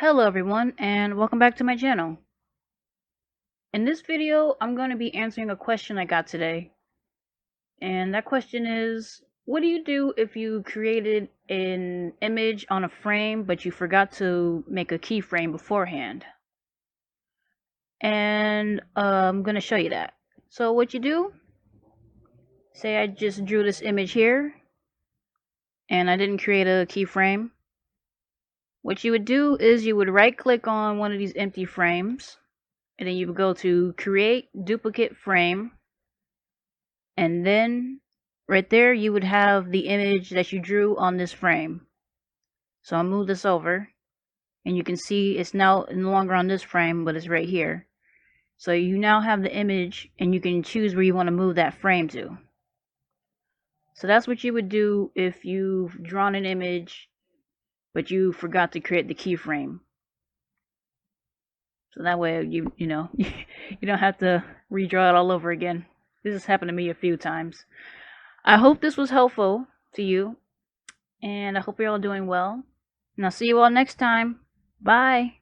Hello everyone and welcome back to my channel. In this video I'm going to be answering a question I got today. And that question is, what do you do if you created an image on a frame but you forgot to make a keyframe beforehand? And I'm going to show you that. So what you do, say I just drew this image here and I didn't create a keyframe. What you would do is you would right click on one of these empty frames, and then you would go to create duplicate frame, and then right there you would have the image that you drew on this frame. So I'll move this over and you can see it's now no longer on this frame, but it's right here. So you now have the image and you can choose where you want to move that frame to. So that's what you would do if you've drawn an image but you forgot to create the keyframe. So that way you know you don't have to redraw it all over again. This has happened to me a few times. I hope this was helpful to you, and I hope you're all doing well. And I'll see you all next time. Bye.